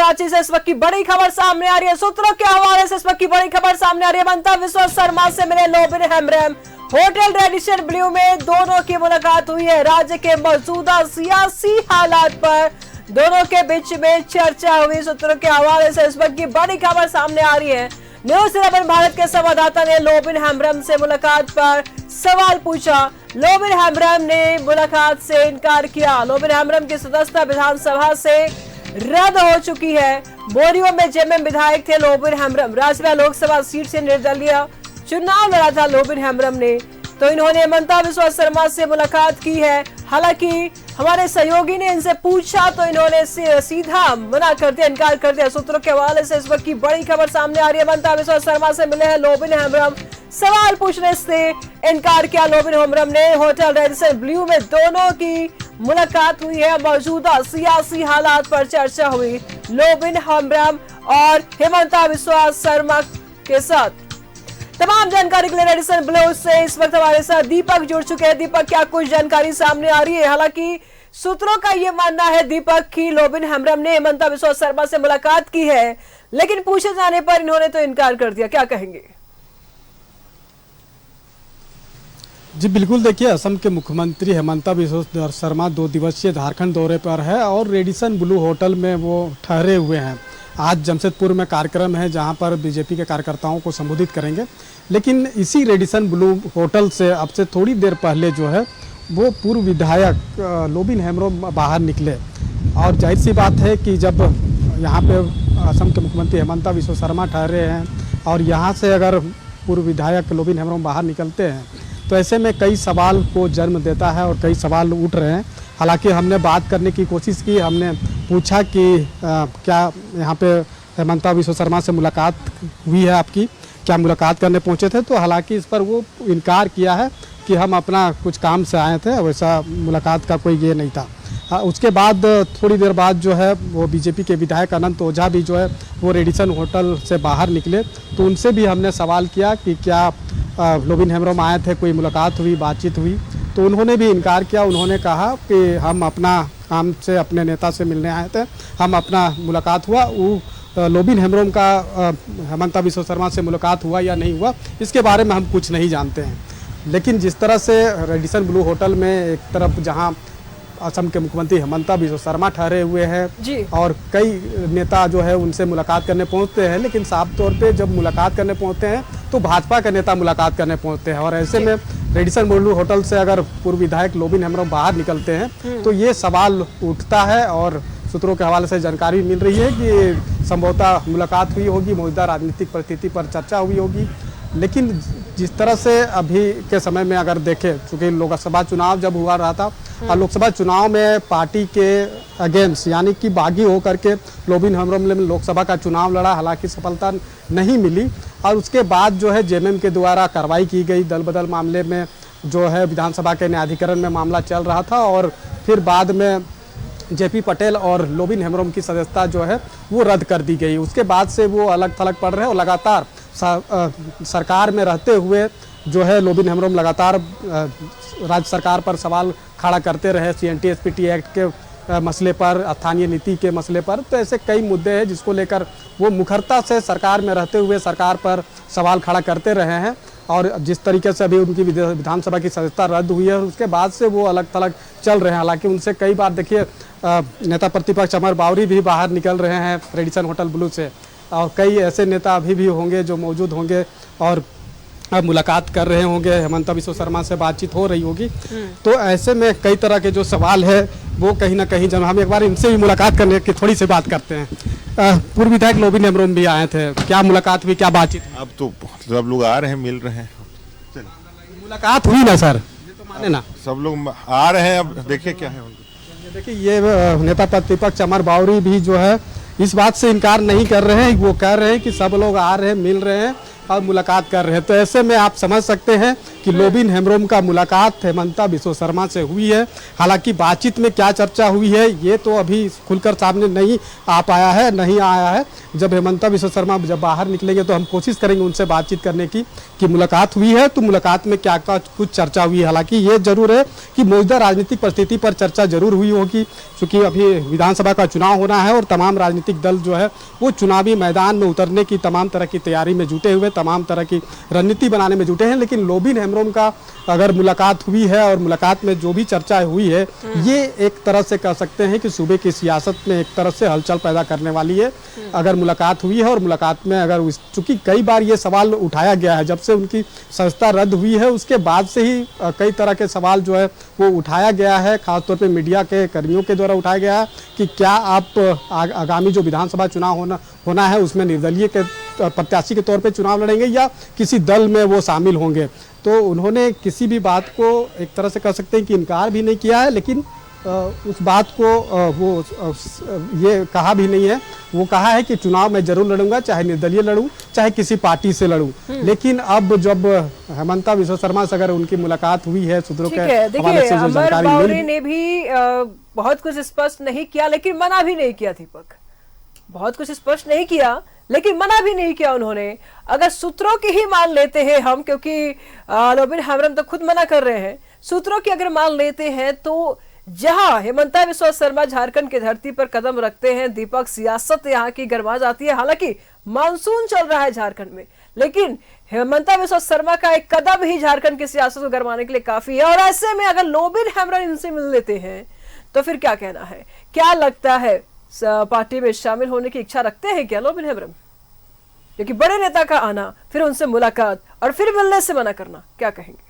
रांची से इस वक्त की बड़ी खबर सामने आ रही है। सूत्रों के हवाले से इस वक्त की बड़ी खबर सामने आ रही है। हेमंता बिस्वा शर्मा से मिले Lobin Hembram. Hotel Radisson Blu में दोनों की मुलाकात हुई है। राज्य के मौजूदा सियासी हालात पर दोनों के बीच में चर्चा हुई। सूत्रों के हवाले से इस वक्त की बड़ी खबर सामने आ रही है। न्यूज 11 भारत के संवाददाता ने लोबिन हेम्ब्रम से मुलाकात पर सवाल पूछा। लोबिन हेम्ब्रम ने मुलाकात से इनकार किया। लोबिन हेम्ब्रम की सदस्यता विधानसभा से रद्द हो चुकी है। बोरियो में जेएमएम विधायक थे लोबिन हेम्ब्रम। राज्यसभा लोकसभा सीट से निर्दलीय चुनाव लड़ा था लोबिन हेम्ब्रम ने, तो इन्होंने हेमंता बिस्वा शर्मा से मुलाकात की है। हालांकि हमारे सहयोगी ने इनसे पूछा तो इन्होंने सीधा मना कर दिया, इनकार कर दिया। सूत्रों के हवाले से इस वक्त की बड़ी खबर सामने आ रही है। हेमंता बिस्वा शर्मा से मिले हैं लोबिन हेम्ब्रम। सवाल पूछने से इनकार किया लोबिन हेम्ब्रम ने। होटल रेडिसन ब्लू में दोनों की मुलाकात हुई है। मौजूदा सियासी हालात पर चर्चा हुई लोबिन हेम्ब्रम और हेमंता बिस्वा शर्मा के साथ। तमाम जानकारी के लिए रेडिसन ब्लू से इस वक्त हमारे साथ दीपक जुड़ चुके हैं। दीपक, क्या कुछ जानकारी सामने आ रही है? हालांकि सूत्रों का यह मानना है दीपक की लोबिन हेम्ब्रम ने हेमंता बिस्वा शर्मा से मुलाकात की है, लेकिन पूछे जाने पर इन्होंने तो इनकार कर दिया। क्या कहेंगे? जी बिल्कुल, देखिए असम के मुख्यमंत्री हेमंता बिस्वा शर्मा 2 दिवसीय झारखंड दौरे पर है और रेडिसन ब्लू होटल में वो ठहरे हुए हैं। आज जमशेदपुर में कार्यक्रम है जहां पर बीजेपी के कार्यकर्ताओं को संबोधित करेंगे। लेकिन इसी रेडिसन ब्लू होटल से अब से थोड़ी देर पहले जो है वो पूर्व विधायक लोबिन हेम्ब्रम बाहर निकले। और जाहिर सी बात है कि जब यहाँ पे असम के मुख्यमंत्री हेमंता बिस्वा शर्मा ठहरे हैं और यहाँ से अगर पूर्व विधायक लोबिन हेम्ब्रम बाहर निकलते हैं तो ऐसे में कई सवाल को जन्म देता है और कई सवाल उठ रहे हैं। हालांकि हमने बात करने की कोशिश की, हमने पूछा कि क्या यहाँ पे हेमंता बिस्वा शर्मा से मुलाकात हुई है आपकी, क्या मुलाकात करने पहुँचे थे? तो हालांकि इस पर वो इनकार किया है कि हम अपना कुछ काम से आए थे, वैसा मुलाकात का कोई ये नहीं था। उसके बाद थोड़ी देर बाद जो है वो बीजेपी के विधायक अनंत ओझा भी जो है वो रेडिसन होटल से बाहर निकले, तो उनसे भी हमने सवाल किया कि क्या लोबिन हेम्ब्रम आए थे, कोई मुलाकात हुई, बातचीत हुई? तो उन्होंने भी इनकार किया। उन्होंने कहा कि हम अपना काम से अपने नेता से मिलने आए थे, हम अपना मुलाकात हुआ। वो लोबिन हेम्ब्रम का हेमंता बिस्वा शर्मा से मुलाकात हुआ या नहीं हुआ इसके बारे में हम कुछ नहीं जानते हैं। लेकिन जिस तरह से रेडिसन ब्लू होटल में एक तरफ जहां असम के मुख्यमंत्री हेमंता बिस्वा शर्मा ठहरे हुए हैं और कई नेता जो है उनसे मुलाकात करने पहुंचते हैं, लेकिन साफ तौर पे जब मुलाकात करने पहुंचते हैं तो भाजपा के नेता मुलाकात करने पहुंचते हैं। और ऐसे में रेडिसन ब्लू होटल से अगर पूर्व विधायक लोबिन हेम्ब्रम बाहर निकलते हैं तो ये सवाल उठता है। और सूत्रों के हवाले से जानकारी मिल रही है कि संभवतः मुलाकात हुई होगी, मौजूदा राजनीतिक परिस्थिति पर चर्चा हुई होगी। लेकिन जिस तरह से अभी के समय में अगर देखें, चूँकि लोकसभा चुनाव जब हुआ रहा था और लोकसभा चुनाव में पार्टी के अगेंस्ट यानी कि बागी होकर के लोबिन हेम्ब्रम ने लोकसभा का चुनाव लड़ा, हालांकि सफलता नहीं मिली। और उसके बाद जो है जेएमएम के द्वारा कार्रवाई की गई दल बदल मामले में, जो है विधानसभा के न्यायाधिकरण में मामला चल रहा था और फिर बाद में जेपी पटेल और लोबिन हेम्ब्रम की सदस्यता जो है वो रद्द कर दी गई। उसके बाद से वो अलग थलग पड़ रहे हैं और लगातार सरकार में रहते हुए जो है लोबिन हेम्ब्रम लगातार राज्य सरकार पर सवाल खड़ा करते रहे, CNT-SPT एक्ट के मसले पर, स्थानीय नीति के मसले पर। तो ऐसे कई मुद्दे हैं जिसको लेकर वो मुखरता से सरकार में रहते हुए सरकार पर सवाल खड़ा करते रहे हैं। और जिस तरीके से अभी उनकी विधानसभा की सदस्यता रद्द हुई है उसके बाद से वो अलग थलग चल रहे हैं। हालांकि उनसे कई बार देखिए नेता प्रतिपक्ष अमर बावरी भी बाहर निकल रहे हैं रेडिसन होटल ब्लू से, और कई ऐसे नेता अभी भी होंगे जो मौजूद होंगे और मुलाकात कर रहे होंगे, हेमंता बिस्वा शर्मा से बातचीत हो रही होगी। तो ऐसे में कई तरह के जो सवाल है वो कहीं ना कहीं, जब हम एक बार इनसे भी मुलाकात करने की थोड़ी सी बात करते हैं। पूर्व विधायक लोबिन हेम्ब्रम भी आए थे, क्या मुलाकात हुई, क्या बातचीत? अब तो सब लोग आ रहे हैं, मिल रहे हैं। मुलाकात हुई ना सर? ये तो माने ना, सब लोग आ रहे हैं, अब देखिए क्या है। देखिए ये नेता प्रतिपक्ष अमर बावरी भी जो है इस बात से इनकार नहीं कर रहे हैं। वो कह रहे हैं कि सब लोग आ रहे हैं, मिल रहे हैं और मुलाकात कर रहे हैं। तो ऐसे में आप समझ सकते हैं कि लोबिन हेम्ब्रोम का मुलाकात हेमंता बिश्व शर्मा से हुई है। हालांकि बातचीत में क्या चर्चा हुई है ये तो अभी खुलकर सामने नहीं आ पाया है, नहीं आया है। जब हेमंता बिश्व शर्मा जब बाहर निकलेंगे तो हम कोशिश करेंगे उनसे बातचीत करने की कि मुलाकात हुई है तो मुलाकात में क्या कुछ चर्चा हुई है। हालांकि ये जरूर है कि मौजूदा राजनीतिक परिस्थिति पर चर्चा जरूर हुई होगी, क्योंकि अभी विधानसभा का चुनाव होना है और तमाम राजनीतिक दल जो है वो चुनावी मैदान में उतरने की तमाम तरह की तैयारी में जुटे हुए, तमाम तरह की रणनीति बनाने में जुटे हैं। लेकिन लोबिन हेम्ब्रोम का अगर मुलाकात हुई है और मुलाकात में जो भी चर्चा हुई है ये एक तरह से कह सकते हैं कि सूबे की सियासत में एक तरह से हलचल पैदा करने वाली है अगर मुलाकात हुई है। और मुलाकात में अगर चूंकि कई बार ये सवाल उठाया गया है, जब से उनकी सदस्यता रद्द हुई है उसके बाद से ही कई तरह के सवाल जो है वो उठाया गया है, खासतौर पे मीडिया के कर्मियों के द्वारा उठाया गया है कि क्या आप आगामी जो विधानसभा चुनाव होना है उसमें निर्दलीय के प्रत्याशी के तौर पे चुनाव लड़ेंगे या किसी दल में वो शामिल होंगे। तो उन्होंने किसी भी बात को एक तरह से कह सकते हैं कि इनकार भी नहीं किया है, लेकिन उस बात को वो ये कहा भी नहीं है। वो कहा है कि चुनाव में जरूर लड़ूंगा, चाहे निर्दलीय लड़ूं चाहे किसी पार्टी से लड़ूं। लेकिन अब जब हेमंता बिश्व शर्मा से अगर उनकी मुलाकात हुई है सूत्रों के हवाले से जो जानकारी बावरी ने भी बहुत कुछ स्पष्ट नहीं किया लेकिन मना भी नहीं किया। दीपक बहुत कुछ स्पष्ट नहीं किया लेकिन मना भी नहीं किया उन्होंने। अगर सूत्रों की ही मान लेते हैं हम, क्योंकि लोबिन हेम्ब्रोम तो खुद मना कर रहे हैं, सूत्रों की अगर मान लेते हैं तो जहां हेमंता बिश्व शर्मा झारखंड की धरती पर कदम रखते हैं दीपक, सियासत यहाँ की गरमा जाती है। हालांकि मानसून चल रहा है झारखंड में, लेकिन हेमंता बिश्व शर्मा का एक कदम ही झारखंड की सियासत को गरमाने के लिए काफी है। और ऐसे में अगर लोबिन हेम्ब्रोम इनसे मिल लेते हैं तो फिर क्या कहना है? क्या लगता है पार्टी में शामिल होने की इच्छा रखते हैं क्या लोबिन हेम्ब्रोम? क्योंकि बड़े नेता का आना, फिर उनसे मुलाकात और फिर मिलने से मना करना, क्या कहेंगे?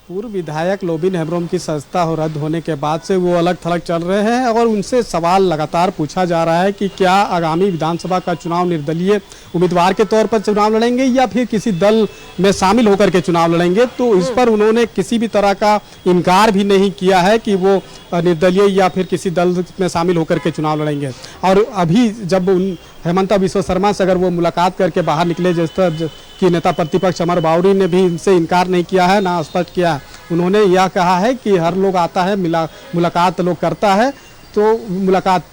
पूर्व विधायक लोबिन हेम्ब्रोम की सदस्यता रद्द होने के बाद से वो अलग थलग चल रहे हैं और उनसे सवाल लगातार पूछा जा रहा है कि क्या आगामी विधानसभा का चुनाव निर्दलीय उम्मीदवार के तौर पर चुनाव लड़ेंगे या फिर किसी दल में शामिल होकर के चुनाव लड़ेंगे। तो इस पर उन्होंने किसी भी तरह का इनकार भी नहीं किया है कि वो निर्दलीय या फिर किसी दल में शामिल होकर के चुनाव लड़ेंगे। और अभी जब हेमंता बिश्व शर्मा से अगर वो मुलाकात करके बाहर निकले, जिस तरह कि नेता प्रतिपक्ष अमर बावरी ने भी इनसे इनकार नहीं किया है, ना स्पष्ट किया है। उन्होंने यह कहा है कि हर लोग आता है, मुलाकात लोग करता है, तो मुलाकात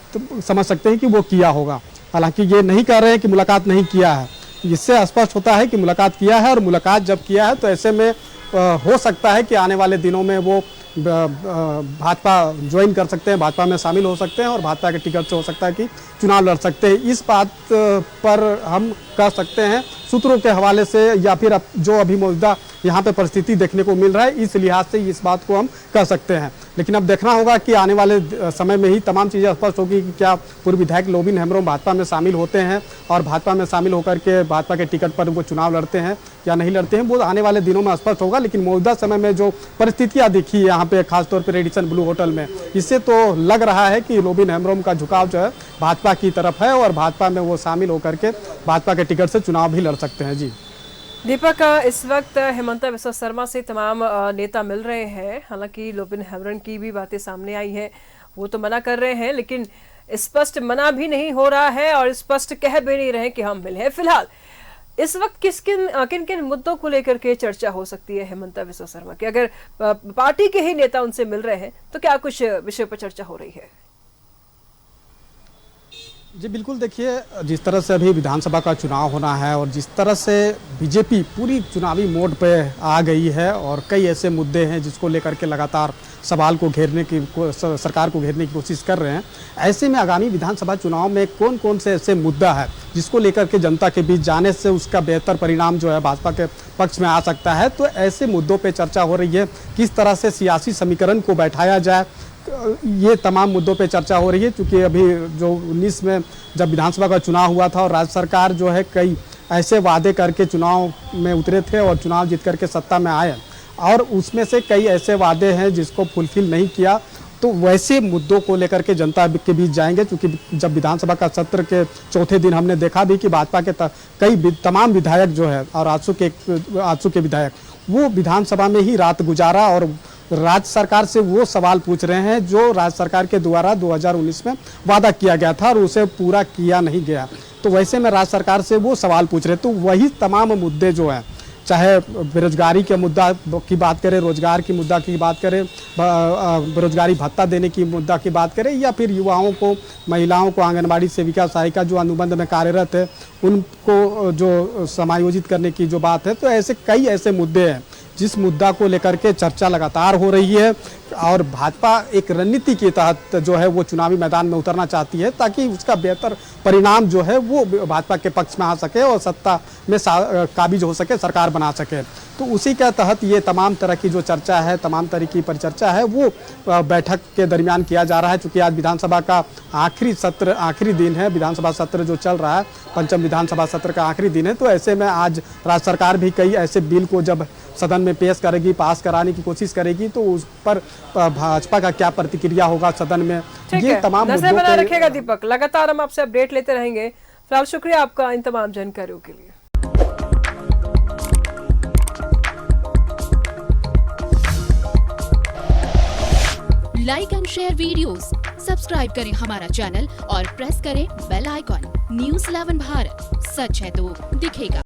समझ सकते हैं कि वो किया होगा। हालांकि ये नहीं कह रहे हैं कि मुलाकात नहीं किया है, इससे स्पष्ट होता है कि मुलाकात किया है। और मुलाकात जब किया है तो ऐसे में हो सकता है कि आने वाले दिनों में वो भाजपा ज्वाइन कर सकते हैं, भाजपा में शामिल हो सकते हैं और भाजपा के टिकट से हो सकता है कि चुनाव लड़ सकते हैं। इस बात पर हम कह सकते हैं सूत्रों के हवाले से या फिर जो अभी मौजूदा यहाँ पे परिस्थिति देखने को मिल रहा है इस लिहाज से इस बात को हम कह सकते हैं। लेकिन अब देखना होगा कि आने वाले समय में ही तमाम चीज़ें स्पष्ट होगी कि क्या पूर्व विधायक लोबिन हेम्ब्रोम भाजपा में शामिल होते हैं और भाजपा में शामिल होकर के भाजपा के टिकट पर वो चुनाव लड़ते हैं या नहीं लड़ते हैं, वो आने वाले दिनों में स्पष्ट होगा। लेकिन मौजूदा समय में जो परिस्थितियाँ दिखी यहाँ पे खासतौर पर रेडिसन ब्लू होटल में, इससे तो लग रहा है कि लोबिन हेम्ब्रोम का झुकाव जो है भाजपा की तरफ है और भाजपा में वो शामिल होकर के भाजपा के टिकट से चुनाव भी लड़ सकते हैं। जी दीपक, इस वक्त हेमंता बिश्व शर्मा से तमाम नेता मिल रहे हैं। हालांकि लोबिन हेम्ब्रोम की भी बातें सामने आई है, वो तो मना कर रहे हैं, लेकिन स्पष्ट मना भी नहीं हो रहा है और स्पष्ट कह भी नहीं रहे कि हम मिले हैं। फिलहाल इस वक्त किन किन मुद्दों को लेकर के चर्चा हो सकती है हेमंता बिश्व शर्मा की? अगर पार्टी के ही नेता उनसे मिल रहे हैं तो क्या कुछ विषय पर चर्चा हो रही है? जी बिल्कुल, देखिए जिस तरह से अभी विधानसभा का चुनाव होना है और जिस तरह से बीजेपी पूरी चुनावी मोड पे आ गई है और कई ऐसे मुद्दे हैं जिसको लेकर के लगातार सवाल को घेरने की सरकार को घेरने की कोशिश कर रहे हैं, ऐसे में आगामी विधानसभा चुनाव में कौन कौन से ऐसे मुद्दा है जिसको लेकर के जनता के बीच जाने से उसका बेहतर परिणाम जो है भाजपा के पक्ष में आ सकता है। तो ऐसे मुद्दों पर चर्चा हो रही है, किस तरह से सियासी समीकरण को बैठाया जाए, ये तमाम मुद्दों पे चर्चा हो रही है। क्योंकि अभी जो 19 में जब विधानसभा का चुनाव हुआ था और राज्य सरकार जो है कई ऐसे वादे करके चुनाव में उतरे थे और चुनाव जीत करके सत्ता में आए और उसमें से कई ऐसे वादे हैं जिसको फुलफिल नहीं किया। तो वैसे मुद्दों को लेकर के जनता के बीच जाएंगे। क्योंकि जब विधानसभा का सत्र के चौथे दिन हमने देखा भी कि भाजपा के कई तमाम विधायक जो है और आजसू के विधायक वो विधानसभा में ही रात गुजारा और राज्य सरकार से वो सवाल पूछ रहे हैं जो राज्य सरकार के द्वारा 2019 में वादा किया गया था और उसे पूरा किया नहीं गया। तो वैसे में राज्य सरकार से वो सवाल पूछ रहे हैं। तो वही तमाम मुद्दे जो हैं चाहे बेरोजगारी के मुद्दा की बात करें, रोजगार की मुद्दा की बात करें, बेरोजगारी भत्ता देने की मुद्दा की बात करें, या फिर युवाओं को, महिलाओं को, आंगनबाड़ी सेविका सहायिका जो अनुबंध में कार्यरत है उनको जो समायोजित करने की जो बात है, तो ऐसे कई ऐसे मुद्दे हैं जिस मुद्दा को लेकर के चर्चा लगातार हो रही है और भाजपा एक रणनीति के तहत जो है वो चुनावी मैदान में उतरना चाहती है ताकि उसका बेहतर परिणाम जो है वो भाजपा के पक्ष में आ सके और सत्ता में काबिज हो सके, सरकार बना सके। तो उसी के तहत ये तमाम तरह की जो चर्चा है, तमाम तरह की परिचर्चा है वो बैठक के दरमियान किया जा रहा है। चूँकि आज विधानसभा का आखिरी दिन है, विधानसभा सत्र जो चल रहा है, पंचम विधानसभा सत्र का आखिरी दिन है, तो ऐसे में आज राज्य सरकार भी कई ऐसे बिल को जब सदन में पेश करेगी, पास कराने की कोशिश करेगी, तो उस पर भाजपा का क्या प्रतिक्रिया होगा सदन में, ये तमाम नजर बनाए रखेगा दीपक। लगातार हम आपसे अपडेट लेते रहेंगे। फिलहाल शुक्रिया आपका इन तमाम जानकारियों के लिए। Like and share videos, subscribe करें हमारा चैनल और प्रेस करें बेल आइकॉन। News 11 भारत, सच है तो दिखेगा।